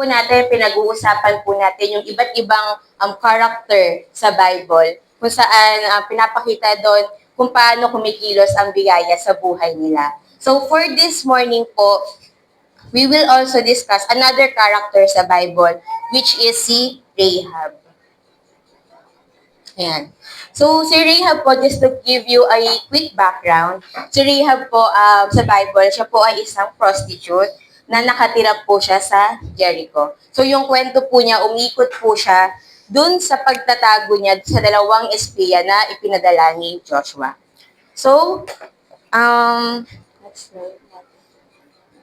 po natin, pinag-uusapan po natin yung iba't ibang character sa Bible kung saan pinapakita doon kung paano kumikilos ang biyaya sa buhay nila. So for this morning po, we will also discuss another character sa Bible, which is si Rahab. Ayan. So, si Rahab po, just to give you a quick background, si Rahab po sa Bible, siya po ay isang prostitute na nakatira po siya sa Jericho. So, yung kwento po niya, umikot po siya dun sa pagtatago niya sa dalawang espiya na ipinadala ni Joshua. So, let's see.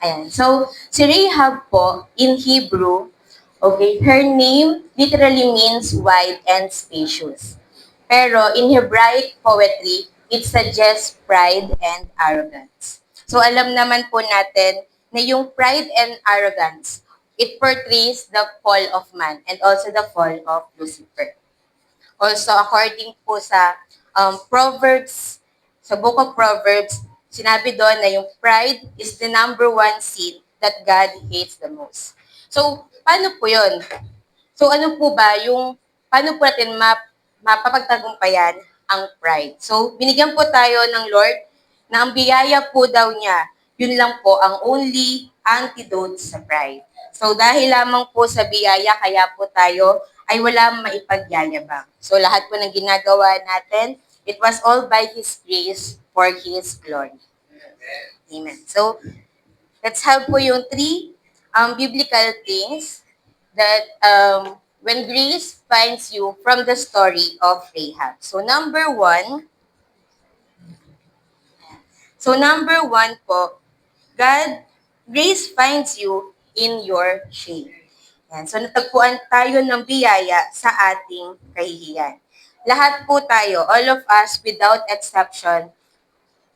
Ayan. So, si Rahab po, in Hebrew, okay, her name literally means wide and spacious. Pero in Hebraic poetry, it suggests pride and arrogance. So alam naman po natin na yung pride and arrogance, it portrays the fall of man and also the fall of Lucifer. Also, according po sa Proverbs, sa Book of Proverbs, sinabi doon na yung pride is the number one sin that God hates the most. So, paano po yun? So, ano po ba yung, paano po natin mapapagtagumpayan ang pride? So, binigyan po tayo ng Lord na ang biyaya po daw niya, yun lang po ang only antidote sa pride. So, dahil lamang po sa biyaya, kaya po tayo ay wala maipagyayabang. So, lahat po ng ginagawa natin, it was all by His grace for His glory. Amen. So, let's have po yung three biblical things that when grace finds you from the story of Rahab. So number one po, grace finds you in your shame. Yan. So natagpuan tayo ng biyaya sa ating kahihiyan. Lahat po tayo, all of us without exception,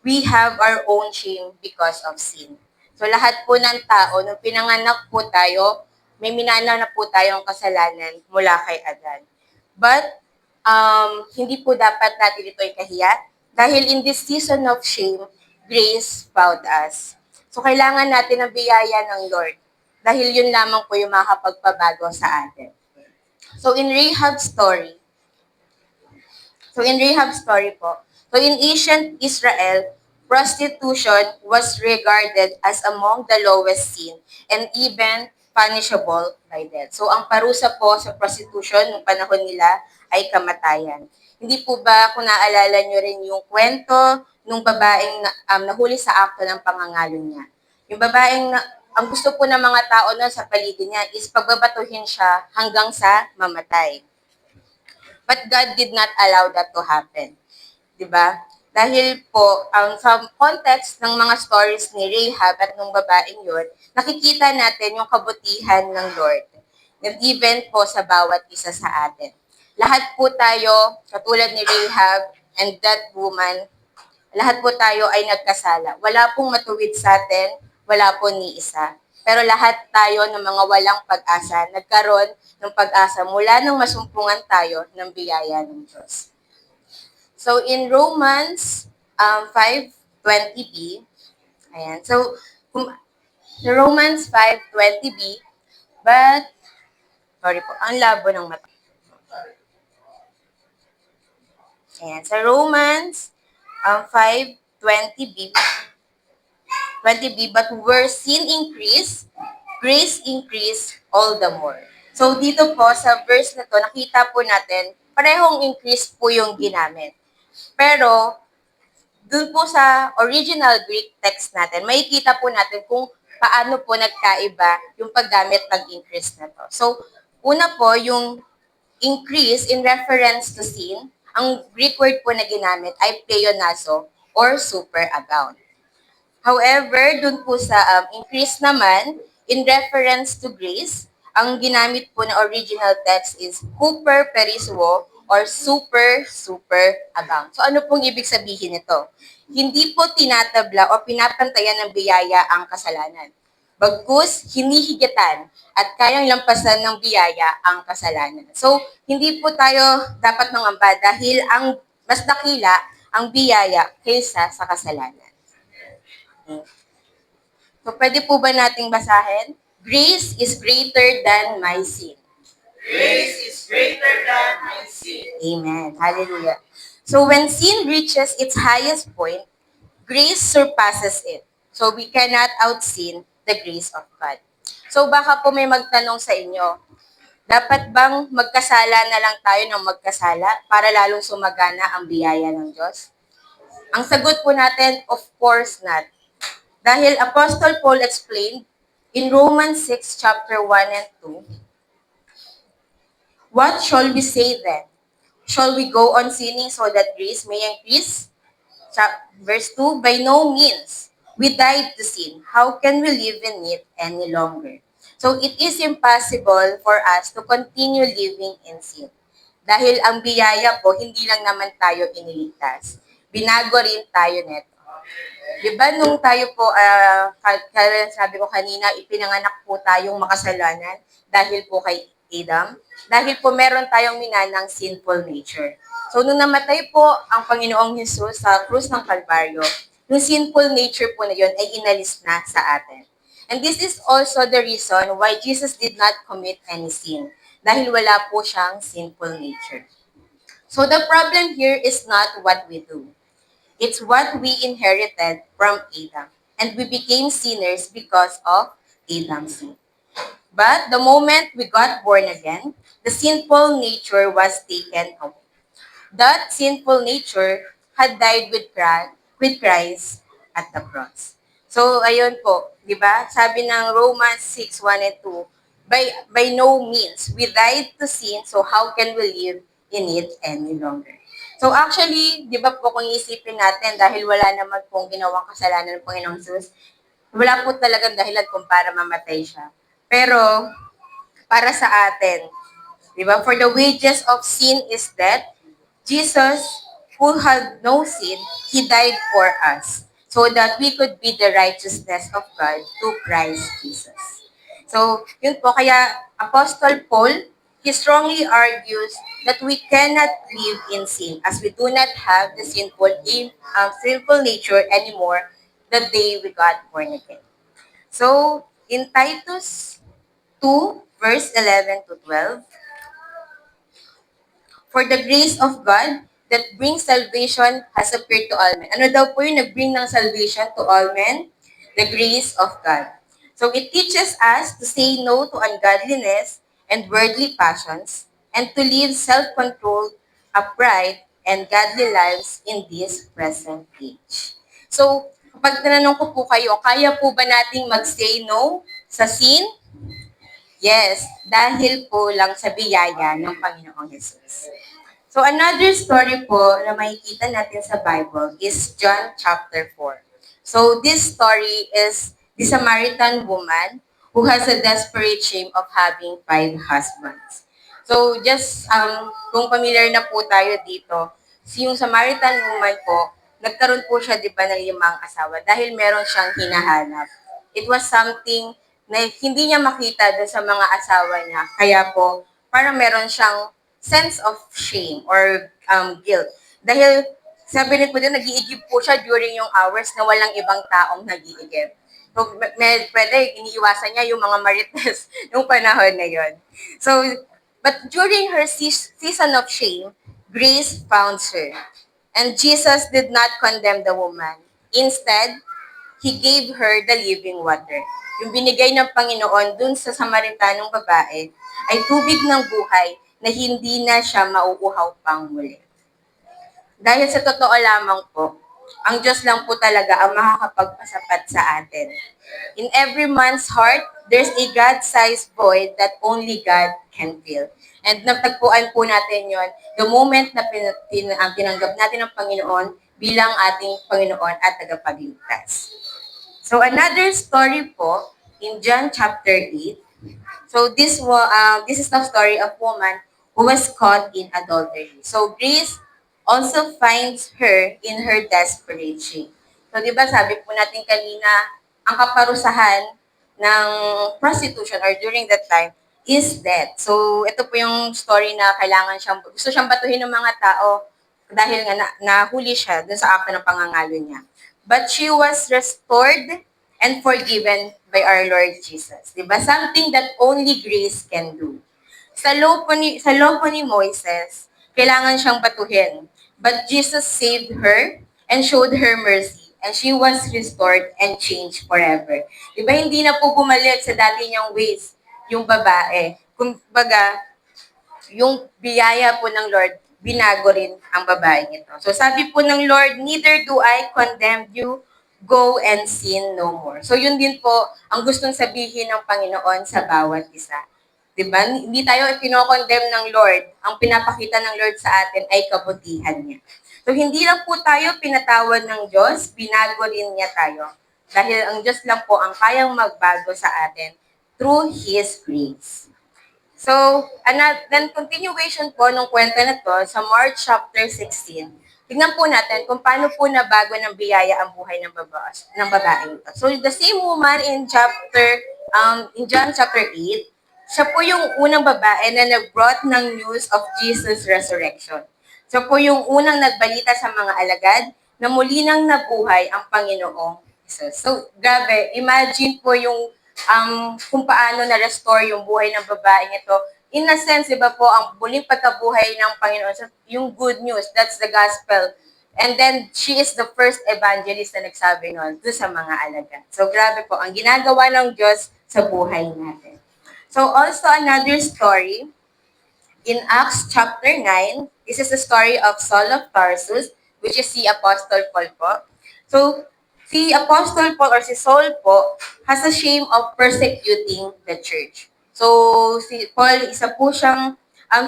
we have our own shame because of sin. So lahat po ng tao, nung pinanganak po tayo, may minana na po tayong kasalanan mula kay Adan. But, hindi po dapat natin ito ikahiya dahil in this season of shame, grace found us. So kailangan natin ng biyaya ng Lord dahil yun lamang po yung makakapagpabago sa atin. So in Rahab's story po, so in ancient Israel, prostitution was regarded as among the lowest sin and even punishable by death. So ang parusa po sa prostitution noong panahon nila ay kamatayan. Hindi po ba kung naalala nyo rin yung kwento nung babaeng nahuli sa akto ng pangangalo niya? Yung babaeng ang gusto po ng mga tao noon sa paligid niya is pagbabatuhin siya hanggang sa mamatay. But God did not allow that to happen. Diba? Dahil po, sa context ng mga stories ni Rahab at ng babaeng yun, nakikita natin yung kabutihan ng Lord. And even po sa bawat isa sa atin. Lahat po tayo, katulad ni Rahab and that woman, lahat po tayo ay nagkasala. Wala pong matuwid sa atin, wala po ni isa. Pero lahat tayo ng mga walang pag-asa, nagkaroon ng pag-asa mula nang masumpungan tayo ng biyaya ng Diyos. So in Romans 5:20b, ayan. So Romans 5:20b, but sorry po, ang labo ng mata. Ayan. Sa Romans 5:20b, but where sin increase, grace increase all the more. So dito po sa verse na to, nakita po natin, parehong increase po yung ginamit. Pero, dun po sa original Greek text natin, makikita po natin kung paano po nagkaiba yung paggamit ng increase na to. So, una po, yung increase in reference to sin, ang Greek word po na ginamit ay pleonazo or superabound. However, dun po sa increase naman, in reference to grace, ang ginamit po na original text is huper periswo or super abound. So ano pong ibig sabihin nito? Hindi po tinatabla o pinapantayan ng biyaya ang kasalanan. Bagkus, hinihigatan at kayang lampasan ng biyaya ang kasalanan. So, hindi po tayo dapat mangamba dahil ang mas dakila ang biyaya kaysa sa kasalanan. So, pwede po ba nating basahin? Grace is greater than my sin. Grace is greater than my sin. Amen. Hallelujah. So when sin reaches its highest point, grace surpasses it. So we cannot out-sin the grace of God. So baka po may magtanong sa inyo, dapat bang magkasala na lang tayo ng magkasala para lalong sumagana ang biyaya ng Diyos? Ang sagot po natin, of course not. Dahil Apostle Paul explained in Romans 6 chapter 1 and 2, what shall we say then? Shall we go on sinning so that grace may increase? Verse 2, by no means. We died to sin. How can we live in it any longer? So it is impossible for us to continue living in sin. Dahil ang biyaya po, hindi lang naman tayo iniligtas. Binago rin tayo neto. Di ba nung tayo po, sabi ko kanina, ipinanganak po tayong makasalanan dahil po kay Adam? Dahil po meron tayong minanang sinful nature. So nung namatay po ang Panginoong Hesus sa krus ng Kalbaryo, yung sinful nature po na yun ay inalis na sa atin. And this is also the reason why Jesus did not commit any sin. Dahil wala po siyang sinful nature. So the problem here is not what we do. It's what we inherited from Adam. And we became sinners because of Adam's sin. But the moment we got born again, the sinful nature was taken away. That sinful nature had died with Christ at the cross. So, ayun po, di ba? Sabi ng Romans 6, 1 and 2, by no means, we died to sin, so how can we live in it any longer? So actually, di ba po kung isipin natin, dahil wala naman pong ginawang kasalanan ng Panginoong Jesus, wala po talagang dahilan kung para mamatay siya. Pero, para sa atin, di ba? For the wages of sin is death. Jesus, who had no sin, He died for us so that we could be the righteousness of God through Christ Jesus. So, yun po. Kaya, Apostle Paul, he strongly argues that we cannot live in sin as we do not have the sinful nature anymore the day we got born again. So, in Titus 2, verse 11 to 12, for the grace of God that brings salvation has appeared to all men. Ano daw po yung nag-bring ng salvation to all men? The grace of God. So it teaches us to say no to ungodliness and worldly passions and to live self-controlled, upright, and godly lives in this present age. So, kapag tinanong ko po kayo, kaya po ba nating mag-say no sa sin? Yes, dahil po lang sa biyaya ng Panginoong Jesus. So another story po na makikita natin sa Bible is John chapter 4. So this story is the Samaritan woman who has a desperate shame of having 5 husbands. So just kung familiar na po tayo dito, yung Samaritan woman po, nagkaroon po siya 'di ba ng 5 asawa dahil meron siyang hinahanap. It was something na hindi niya makita doon sa mga asawa niya. Kaya po, parang meron siyang sense of shame or guilt. Dahil sabi rin po din, nag-iigib po siya during yung hours na walang ibang taong nag-iigib. So, pwede, iniiwasan niya yung mga marites yung panahon na yon. So, but during her season of shame, grace found her. And Jesus did not condemn the woman. Instead, He gave her the living water. Yung binigay ng Panginoon dun sa Samaritanong babae ay tubig ng buhay na hindi na siya mauuhaw pang muli. Dahil sa totoo lamang po, ang Diyos lang po talaga ang makakapagpasapat sa atin. In every man's heart, there's a God-sized void that only God can fill. And natagpuan po natin yon the moment na tinanggap natin ng Panginoon bilang ating Panginoon at tagapagligtas. So another story po in John chapter 8. So this is the story of woman who was caught in adultery. So Grace also finds her in her desperation. So di ba sabi po natin kanina, ang kaparusahan ng prostitution or during that time is death. So ito po yung story na gusto siyang batuhin ng mga tao dahil nga nahuli siya dun sa akto ng pangangalo niya. But she was restored and forgiven by our Lord Jesus. Diba? Something that only grace can do. Sa law po ni Moises, kailangan siyang batuhin. But Jesus saved her and showed her mercy. And she was restored and changed forever. Diba, hindi na po bumalik sa dati niyang ways yung babae. Kumbaga, yung biyaya po ng Lord, binago rin ang babaeng ito. So sabi po ng Lord, neither do I condemn you, go and sin no more. So yun din po ang gustong sabihin ng Panginoon sa bawat isa. Diba? Hindi tayo ipino-condemn ng Lord. Ang pinapakita ng Lord sa atin ay kabutihan niya. So hindi lang po tayo pinatawad ng Diyos, binago rin niya tayo. Dahil ang Diyos lang po ang kayang magbago sa atin through His grace. So, then continuation po nung kwento na to sa Mark chapter 16. Tignan po natin kung paano po nabago ng biyaya ang buhay ng babaeng ito. So, the same woman in John chapter 8, siya po yung unang babae na nag-brought ng news of Jesus' resurrection. Siya po yung unang nagbalita sa mga alagad na muli nang nabuhay ang Panginoong Jesus. So, grabe, imagine po yung kung paano na-restore yung buhay ng babaeng ito. In a sense, di ba po, ang muling pagkabuhay ng Panginoon, yung good news, that's the gospel. And then, she is the first evangelist na nagsabi nun doon sa mga alagad. So, grabe po, ang ginagawa ng Diyos sa buhay natin. So, also another story, in Acts chapter 9, this is the story of Saul of Tarsus, which is si Apostle Paul po. So, si Apostle Paul or si Saul po has a shame of persecuting the church. So, si Paul, isa po siyang,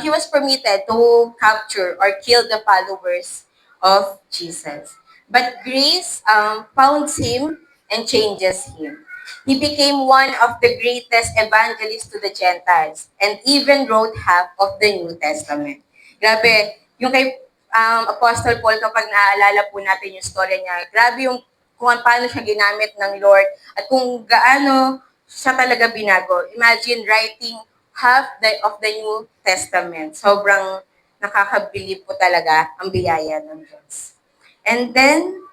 he was permitted to capture or kill the followers of Jesus. But grace found him and changes him. He became one of the greatest evangelists to the Gentiles and even wrote half of the New Testament. Grabe, yung kay Apostle Paul, kapag naaalala po natin yung story niya, grabe yung kung paano siya ginamit ng Lord at kung gaano siya talaga binago. Imagine writing half of the New Testament. Sobrang nakakabilib po talaga ang biyaya ng Diyos. And then,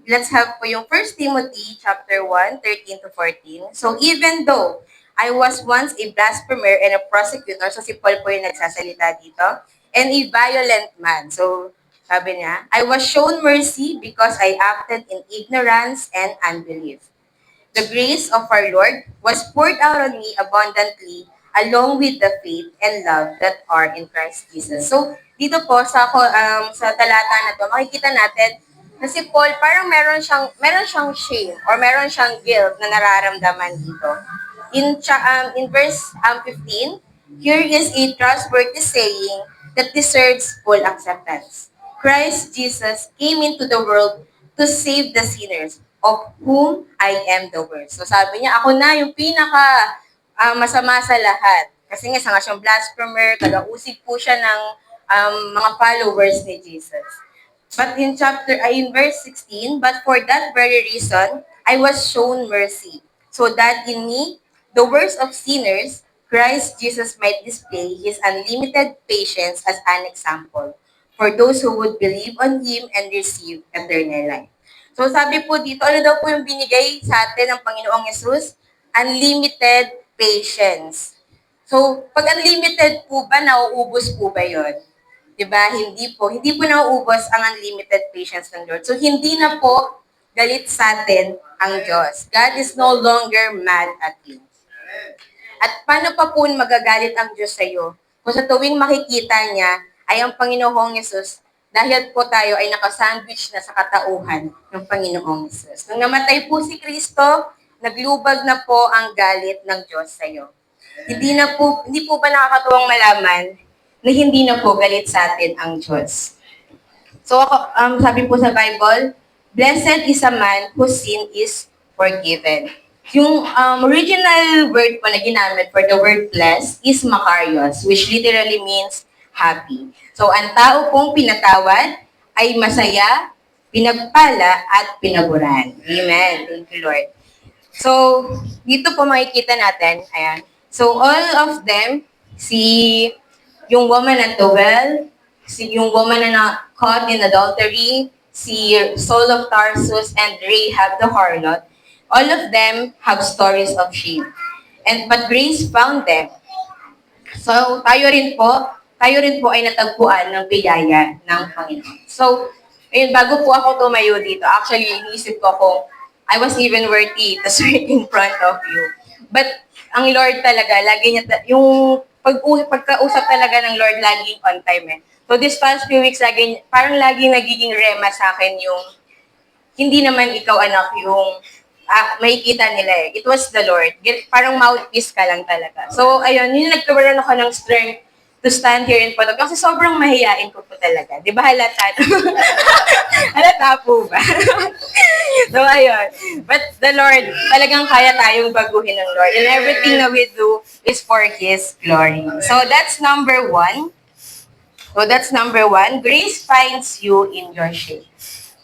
let's have po yung 1 Timothy chapter 1, 13 to 14. So even though I was once a blasphemer and a prosecutor, so si Paul po yung nagsasalita dito, and a violent man. So sabi niya, I was shown mercy because I acted in ignorance and unbelief. The grace of our Lord was poured out on me abundantly along with the faith and love that are in Christ Jesus. So, dito po sa talata na to, makikita natin na si Paul parang meron siyang shame or meron siyang guilt na nararamdaman dito. In verse 15, here is a trustworthy saying that deserves full acceptance. Christ Jesus came into the world to save the sinners, of whom I am the worst. So sabi niya, ako na yung pinaka masama sa lahat. Kasi nga, sanga siyang blasphemer, kalausig po siya ng mga followers ni Jesus. But in verse 16, but for that very reason, I was shown mercy, so that in me, the worst of sinners, Christ Jesus might display His unlimited patience as an example for those who would believe on Him and receive eternal life. So sabi po dito, ano daw po yung binigay sa atin ng Panginoong Yesus? Unlimited patience. So, pag unlimited po ba, nauubos po ba yun? Diba? Hindi po. Hindi po nauubos ang unlimited patience ng Lord. So, hindi na po galit sa atin ang Diyos. God is no longer mad at you. At paano pa po magagalit ang Diyos sa iyo? Kung sa tuwing makikita niya ay ang Panginoong Yesus, dahil po tayo ay nakasandwich na sa katauhan ng Panginoong Yesus. Nung namatay po si Kristo, naglubag na po ang galit ng Diyos sa iyo. Hindi po ba nakakatuwang malaman na hindi na po galit sa atin ang Diyos? So, sabi po sa Bible, blessed is a man whose sin is forgiven. Yung original word po na ginamit for the word blessed is makarios, which literally means happy. So, ang tao pong pinatawad ay masaya, pinagpala, at pinaguran. Amen. Thank you, Lord. So, dito po makikita natin, ayan. So, all of them, yung woman at the well, yung woman na caught in adultery, si Saul of Tarsus, and Rahab the harlot, All of them have stories of shame. But grace found them. So, tayo rin po ay natagpuan ng biyaya ng Panginoon. So, ayun, bago po ako tumayo dito, actually, iniisip ko kung I was even worthy to serve in front of you. But, ang Lord talaga, lagi niya, yung pagkausap talaga ng Lord, laging on time eh. So, this past few weeks, parang laging nagiging rema sa akin yung hindi naman ikaw anak yung makikita nila eh. It was the Lord. Parang mouthpiece ka lang talaga. So, ayun, yun nagkaroon ako ng strength to stand here in front of kasi sobrang mahihain ko po talaga. Di ba halata? Halata po ba? So, ayun. But the Lord, talagang kaya tayong baguhin ng Lord. And everything na we do is for His glory. So, that's number one. Grace finds you in your shame.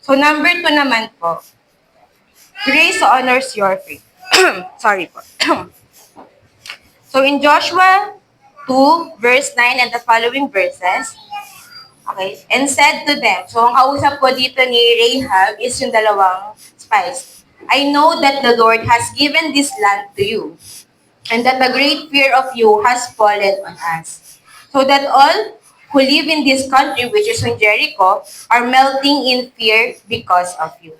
So, number two naman po, grace honors your faith. Sorry po. So, in Joshua 2, verse 9 and the following verses, okay, and said to them, so ang kausap po dito ni Rahab is yung dalawang spies. I know that the Lord has given this land to you, and that a great fear of you has fallen on us, so that all who live in this country, which is in Jericho, are melting in fear because of you.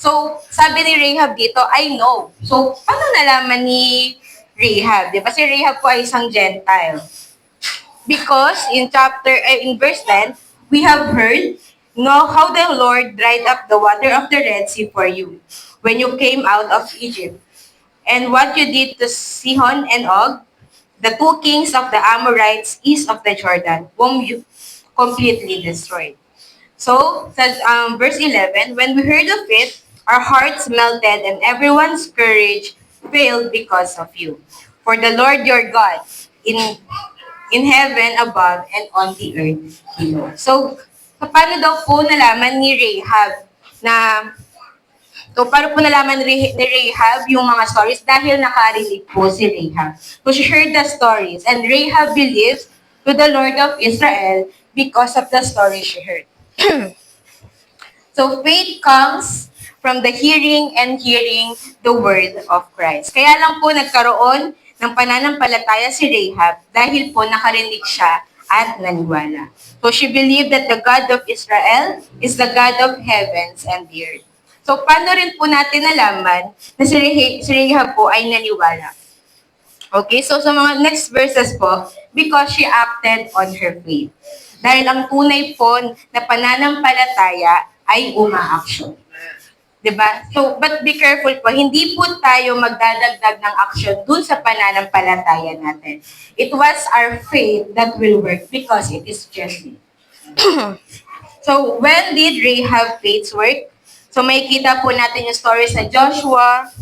So, sabi ni Rahab dito, I know. So, paano nalaman ni Rahab? Di ba si Rahab po ay isang Gentile? Because in verse 10, we have heard, know how the Lord dried up the water of the Red Sea for you when you came out of Egypt, and what you did to Sihon and Og, the two kings of the Amorites east of the Jordan, whom you completely destroyed. So, says verse 11, when we heard of it, our hearts melted and everyone's courage failed because of you. For the Lord your God in heaven above and on the earth below. So, paano daw po nalaman ni Rahab na paano po nalaman ni Rahab yung mga stories? Dahil nakarinig po si Rahab. So, she heard the stories. And Rahab believed to the Lord of Israel because of the story she heard. So, faith comes from the hearing and hearing the word of Christ. Kaya lang po nagkaroon ng pananampalataya si Rahab dahil po nakarinig siya at naniwala. So, she believed that the God of Israel is the God of heavens and the earth. So, paano rin po natin nalaman na si Rahab po ay naniwala? Okay, so sa mga next verses po, because she acted on her faith. Dahil ang tunay po na pananampalataya ay umaaksyon. Diba? So, but be careful po, hindi po tayo magdadagdag ng action dun sa pananampalataya natin. It was our faith that will work because it is genuine. So, when did Rahab faith work? So, may kita po natin yung story sa Joshua,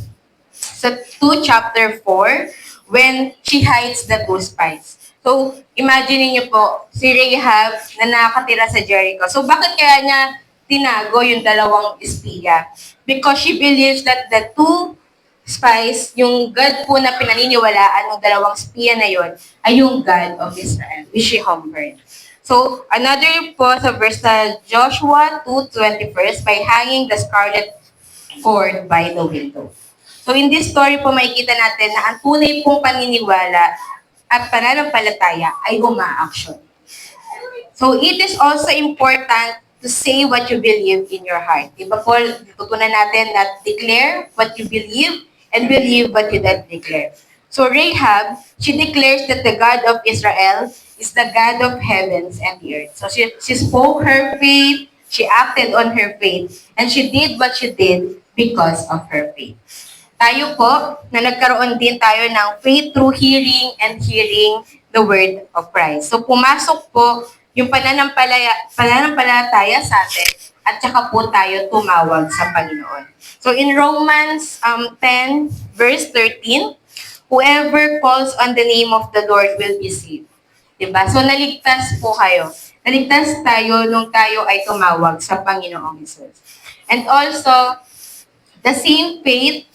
sa 2 chapter 4, when she hides the two spies. So, imagine niyo po, si Rahab na nakatira sa Jericho. So, bakit kaya niya tinago yung dalawang espiya? Because she believes that the two spies, yung God po na pinaniniwalaan ng dalawang espiya na yon ay yung God of Israel, which she humbled. So, another po sa verse na Joshua 2:21, by hanging the scarlet cord by the window. So, in this story po, makikita natin na ang tunay pong paniniwala at pananampalataya ay umaaksyon. So, it is also important to say what you believe in your heart. Diba po, tutunan natin that declare what you believe and believe what you don't declare. So, Rahab, she declares that the God of Israel is the God of heavens and the earth. So, she spoke her faith, she acted on her faith, and she did what she did because of her faith. Tayo po, na nagkaroon din tayo ng faith through hearing and hearing the word of Christ. So, pumasok po yung pananampalataya sa atin at saka po tayo tumawag sa Panginoon. So, in Romans 10, verse 13, whoever calls on the name of the Lord will be saved. Diba? So, naligtas po kayo. Naligtas tayo nung tayo ay tumawag sa Panginoong Jesus. And also, the same faith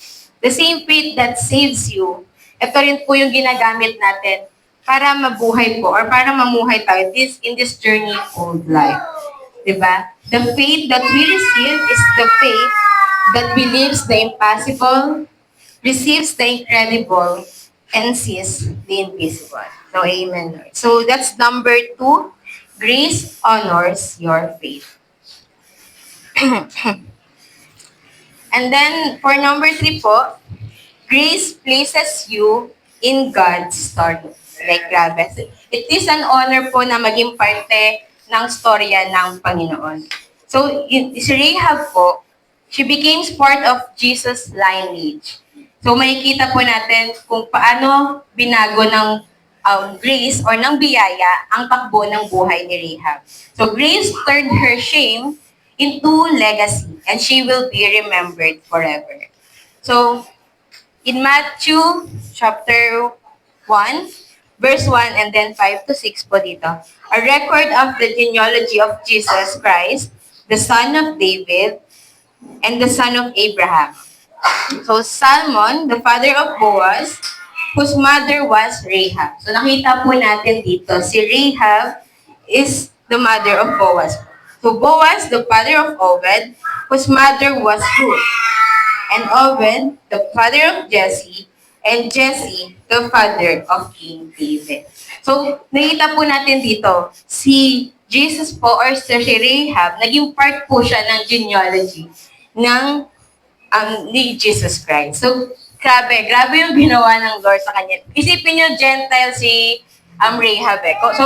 that saves you, ito rin po yung ginagamit natin para mabuhay po or para mamuhay tayo in this journey called life. Diba? The faith that we receive is the faith that believes the impossible, receives the incredible, and sees the invisible. So, amen, Lord. So, that's number 2. Grace honors your faith. And then, for number 3 po, grace places you in God's story. Like, grabe. It is an honor po na maging parte ng storya ng Panginoon. So, si Rahab po, she became part of Jesus' lineage. So, makikita po natin kung paano binago ng grace or ng biyaya ang takbo ng buhay ni Rahab. So, grace turned her shame into legacy and she will be remembered forever. So, in Matthew chapter 1, verse 1 and then 5 to 6 po dito, a record of the genealogy of Jesus Christ, the son of David, and the son of Abraham. So Salmon, the father of Boaz, whose mother was Rahab. So nakita po natin dito, si Rahab is the mother of Boaz. So Boaz, the father of Obed, whose mother was Ruth. And Obed, the father of Jesse, and Jesse, the father of King David. So, nakita po natin dito, si Jesus po or si Rahab, naging part po siya ng genealogy ng ni Jesus Christ. So, grabe yung ginawa ng Lord sa kanya. Isipin nyo, Gentile si Rahab eh. So,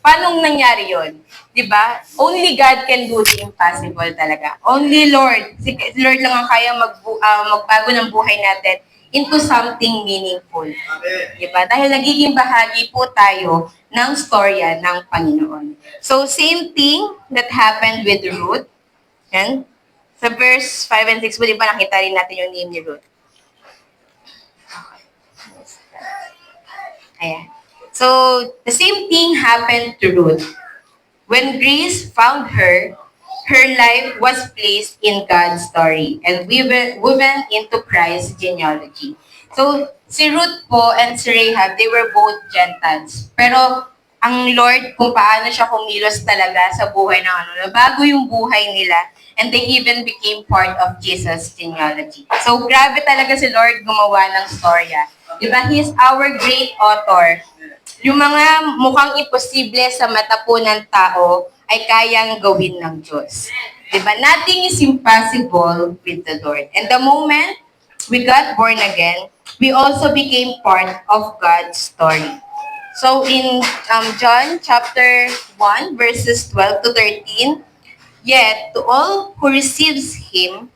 paano nangyari yun? Diba? Only God can do the impossible talaga. Only Lord. Si Lord lang ang kaya magbago ng buhay natin into something meaningful. Diba? Dahil nagiging bahagi po tayo ng storya ng Panginoon. So, same thing that happened with Ruth. Yan. Sa verse 5 and 6 po, di ba nakita rin natin yung name ni Ruth? Ayan. So, the same thing happened to Ruth. When grace found her, her life was placed in God's story and woven into Christ's genealogy. So, si Ruth po and si Rahab, they were both Gentiles. Pero, ang Lord, kung paano siya kumilos talaga sa buhay ng nabago yung buhay nila, and they even became part of Jesus' genealogy. So, grabe talaga si Lord gumawa ng storya. Diba? He is our great author. Yung mga mukhang imposible sa mata po ng tao ay kayang gawin ng Diyos. Diba? Nothing is impossible with the Lord. And the moment we got born again, we also became part of God's story. So in John chapter 1, verses 12 to 13, yet to all who receives Him,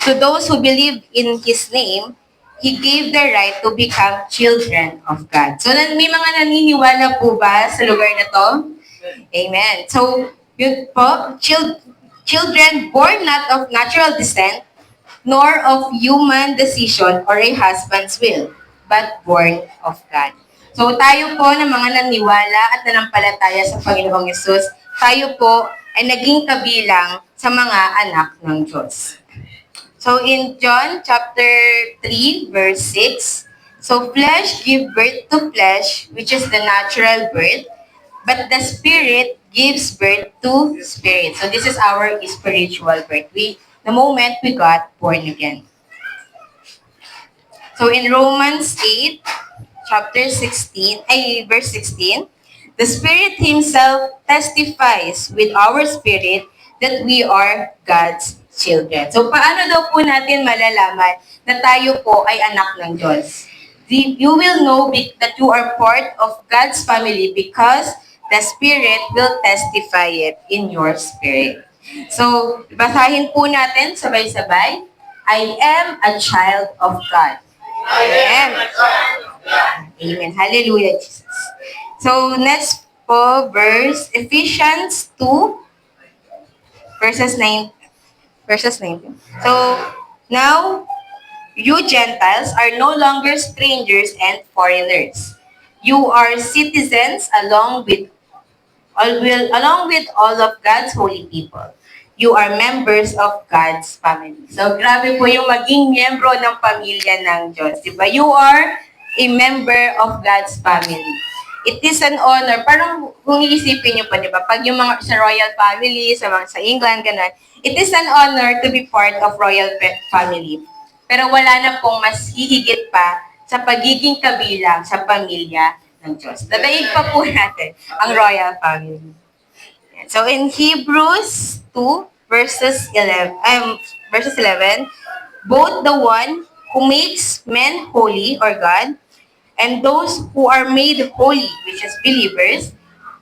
to those who believe in His name, He gave the right to become children of God. So, may mga naniniwala po ba sa lugar na to? Amen. So, yun po, children born not of natural descent, nor of human decision or a husband's will, but born of God. So, tayo po na mga naniwala at nanampalataya sa Panginoong Yesus, tayo po ay naging kabilang sa mga anak ng Diyos. So in John chapter 3, verse 6, so flesh give birth to flesh, which is the natural birth, but the Spirit gives birth to spirit. So this is our spiritual birth. The moment we got born again. So in Romans 8, chapter 16, verse 16, the Spirit Himself testifies with our spirit that we are God's children. So, paano daw po natin malalaman na tayo po ay anak ng Diyos? You will know that you are part of God's family because the Spirit will testify it in your spirit. So, basahin po natin sabay-sabay. I am a child of God. I am a child of God. Amen. Hallelujah, Jesus. So, next po, Ephesians 2, verses 9. So, now, you Gentiles are no longer strangers and foreigners. You are citizens along with all of God's holy people. You are members of God's family. So, grabe po yung maging miyembro ng pamilya ng Diyos. Diba? You are a member of God's family. It is an honor. Parang kung iisipin niyo pa, di ba? Pag yung mga sa royal family, sa England, ganun. It is an honor to be part of royal family. Pero wala na pong mas hihigit pa sa pagiging kabilang sa pamilya ng Diyos. Dadaig pa po natin ang royal family. So in Hebrews 2 verses 11, both the one who makes men holy or God and those who are made holy, which is believers,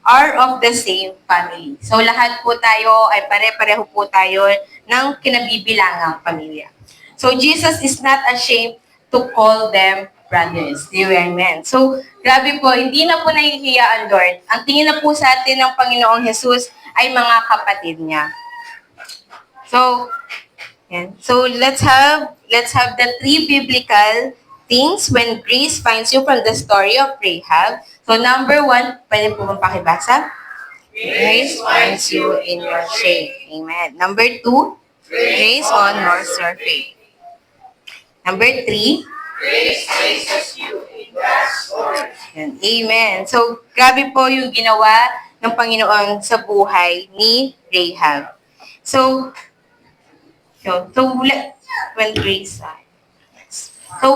are of the same family. So lahat po tayo ay pare-pareho po tayo ng kinabibilangang pamilya. So Jesus is not ashamed to call them brothers. Amen. So, grabe po, hindi na po nahihiya ang Lord. Ang tingin na po sa atin ng Panginoong Jesus ay mga kapatid niya. So, yan. So, let's have the three biblical things when grace finds you from the story of Rahab. So, number 1, pwede po bang pakibasa? Grace finds you in your shame. Amen. Number 2, grace honors your faith. Number 3, Grace places you in God's order. Amen. So, grabe po yung ginawa ng Panginoon sa buhay ni Rahab. So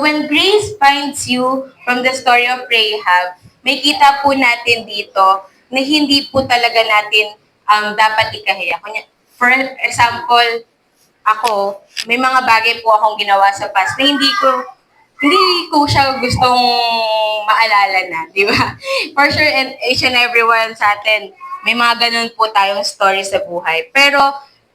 when grace finds you from the story of Rahab, may kita po natin dito na hindi po talaga natin dapat ikahiya. For example, ako, may mga bagay po akong ginawa sa past na hindi ko siya gustong maalala na, di ba? For sure, and each and everyone sa atin, may mga ganun po tayong story sa buhay. Pero,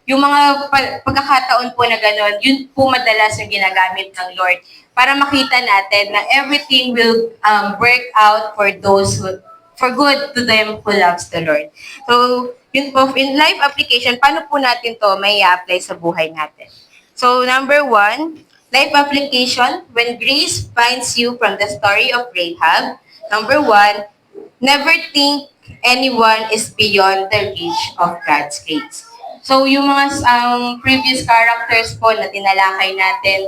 yung mga pagkakataon po na ganun, yun po madalas yung ginagamit ng Lord para makita natin na everything will work out for good to them who loves the Lord. So, yun po, in life application, paano po natin to may apply sa buhay natin? So, number 1, life application, when grace finds you from the story of Rahab. Number 1, never think anyone is beyond the reach of God's grace. So, yung mga previous characters po na tinalakay natin,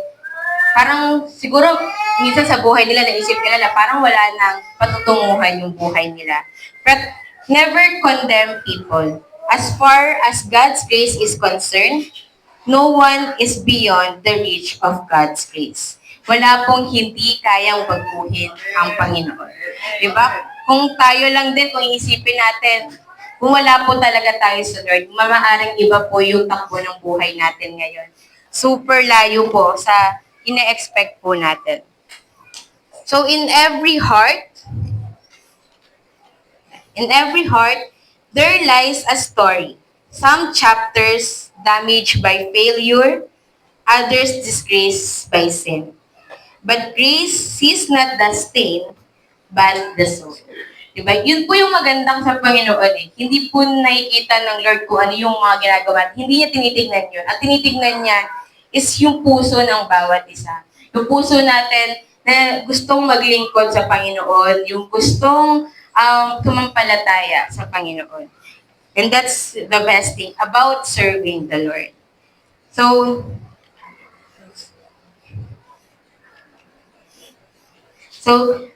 parang siguro minsan sa buhay nila naisip nila na parang wala nang patutunguhan yung buhay nila. But never condemn people. As far as God's grace is concerned, no one is beyond the reach of God's grace. Wala pong hindi kayang baguhin ang Panginoon. Diba? Kung tayo lang din, kung iisipin natin, kung wala po talaga tayo sa Lord, mamaaring iba po yung takbo ng buhay natin ngayon. Super layo po sa ine-expect po natin. So in every heart, there lies a story. Some chapters damaged by failure, others disgraced by sin. But grace sees not the stain, but the soul. Diba? Yun po yung magandang sa Panginoon eh. Hindi po nakikita ng Lord kung ano yung mga ginagawa. Hindi niya tinitignan yun. Ang tinitignan niya is yung puso ng bawat isa. Yung puso natin na gustong maglingkod sa Panginoon, yung gustong tumampalataya sa Panginoon. And that's the best thing about serving the Lord. So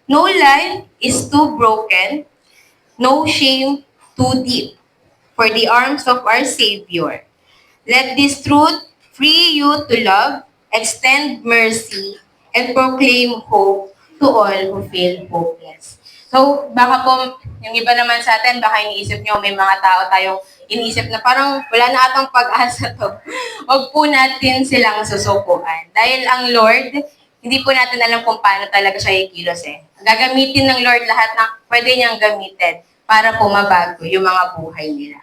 no life is too broken, no shame too deep for the arms of our Savior. Let this truth free you to love, extend mercy, and proclaim hope to all who feel hopeless. So, baka po, yung iba naman sa atin, baka iniisip nyo, may mga tao tayong iniisip na parang wala na atang pag-asa to. Huwag po natin silang susukuan. Dahil ang Lord, hindi po natin alam kung paano talaga siya ikilos eh. Gagamitin ng Lord lahat ng pwede niyang gamitin para po mabago yung mga buhay nila.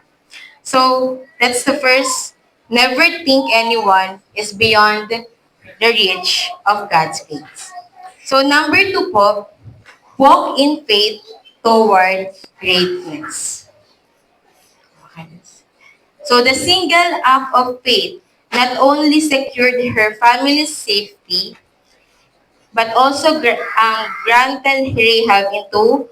So, that's the first. Never think anyone is beyond the reach of God's grace. So, number 2 po, walk in faith toward greatness. So, the single act of faith not only secured her family's safety, but also granted Rahab into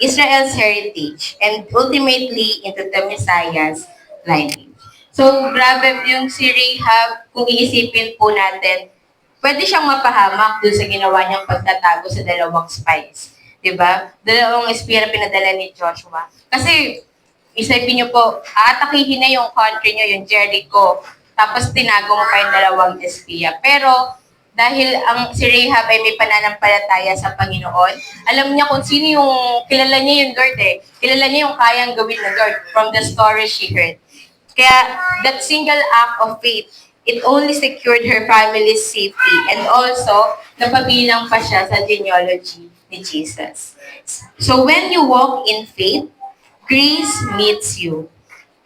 Israel's heritage and ultimately into the Messiah's lineage. So, grabe yung si Rahab, kung iisipin po natin, pwede siyang mapahamak dun sa ginawa niyang pagtatago sa dalawang spies. Diba? Dalawang espiya na pinadala ni Joshua. Kasi, isipin niyo po, aatakihin na yung country niyo, yung Jericho. Tapos tinago mo pa yung dalawang espiya. Pero, dahil si Rahab ay may pananampalataya sa Panginoon, alam niya kung sino yung, kilala niya yung Lord eh. Kilala niya yung kayang gawin ng Lord from the story she heard. Kaya, that single act of faith, it only secured her family's safety and also, napabilang pa siya sa genealogy ni Jesus. So when you walk in faith, grace meets you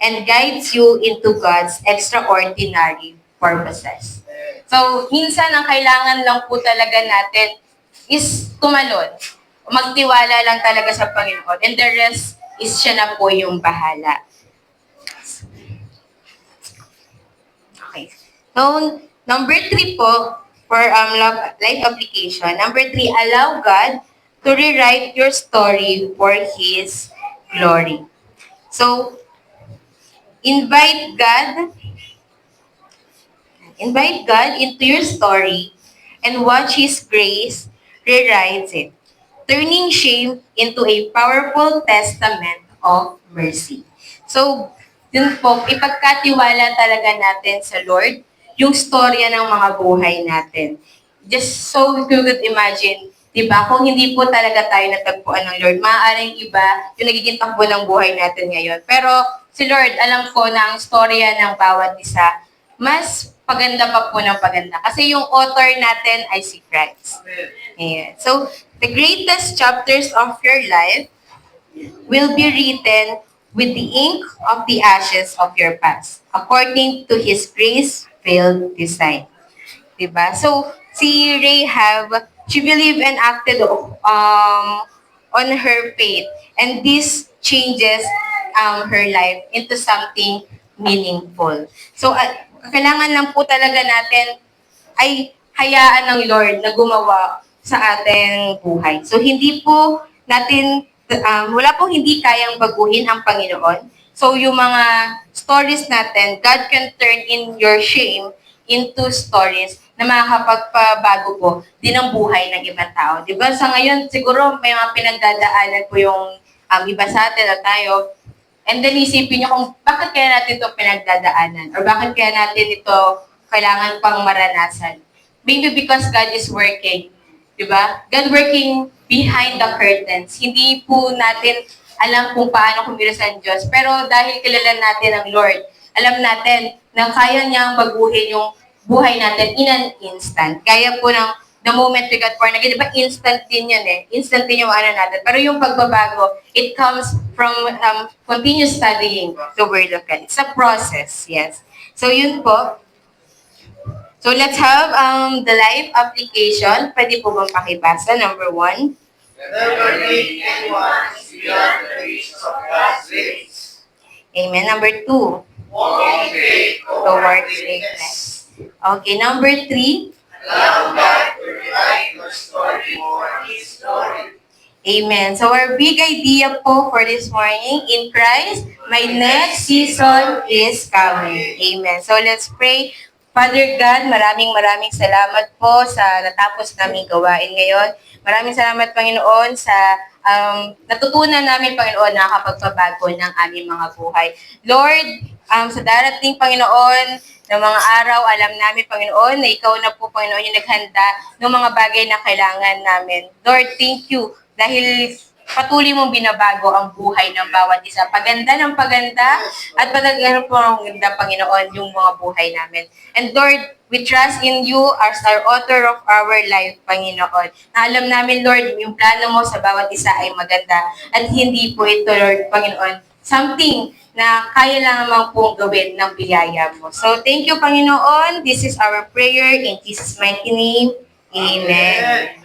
and guides you into God's extraordinary purposes. So, minsan ang kailangan lang po talaga natin is tumalon. Magtiwala lang talaga sa Panginoon. And the rest is siya na po yung bahala. Okay. So, number 3 po, for life application. Number 3, allow God to rewrite your story for His glory. So, invite God into your story and watch His grace rewrite it, turning shame into a powerful testament of mercy. So, yun po, ipagkatiwala talaga natin sa Lord yung storya ng mga buhay natin. Just so we could imagine, di ba, kung hindi po talaga tayo natagpuan ng Lord, maaaring iba yung nagiging takbo ng buhay natin ngayon. Pero si Lord, alam ko na ang storya ng bawat isa, mas paganda pa po ng paganda. Kasi yung author natin ay si Christ. Ayan. So, the greatest chapters of your life will be written with the ink of the ashes of your past, according to His grace-filled design. Diba? So, si Rahab, she believed and acted on her faith. And this changes her life into something meaningful. So, kailangan lang po talaga natin ay hayaan ng Lord na gumawa sa ating buhay. So, hindi po natin, wala pong hindi kayang baguhin ang Panginoon. So, yung mga stories natin, God can turn in your shame into stories na makakapagpabago po din ang buhay ng ibang tao. Diba? Sa ngayon, siguro may mga pinagdadaanan po yung iba sa atin na tayo. And then isipin nyo kung bakit kaya natin ito pinagdadaanan or bakit kaya natin ito kailangan pang maranasan. Maybe because God is working. Diba? God working behind the curtains. Hindi po natin alam kung paano kumilos ang Diyos. Pero dahil kilala natin ang Lord, alam natin na kaya niyang baguhin yung buhay natin in an instant. Kaya po ng the moment we got born again, di ba instant din yun eh. Instant din yung ano natin. Pero yung pagbabago, it comes from continuous studying the Word of God. It's a process, yes. So yun po. So let's have the life application. Pwede po bang pakibasa? Number 1. Never make anyone beyond the reach of God's grace. Amen. Number 2. Walk in faith Towards greatness. Okay, number 3. Allow God to rewrite your story for His glory. Amen. So our big idea po for this morning, in Christ, my next season is coming. Amen. So let's pray. Father God, maraming salamat po sa natapos naming gawain ngayon. Maraming salamat, Panginoon, sa natutunan namin, Panginoon, na nakakapagpabago ng aming mga buhay. Lord, sa darating, Panginoon, ng mga araw, alam namin, Panginoon, na Ikaw na po, Panginoon, yung naghanda ng mga bagay na kailangan namin. Lord, thank you dahil patuloy mong binabago ang buhay ng bawat isa. Paganda ng paganda at paganda po ang ganda, Panginoon, yung mga buhay namin. And Lord, we trust in you as our author of our life, Panginoon. Na alam namin, Lord, yung plano mo sa bawat isa ay maganda. At hindi po ito, Lord, Panginoon, something na kaya lang naman pong gawin ng biyaya mo. So, thank you, Panginoon. This is our prayer in Jesus' mighty name. Amen.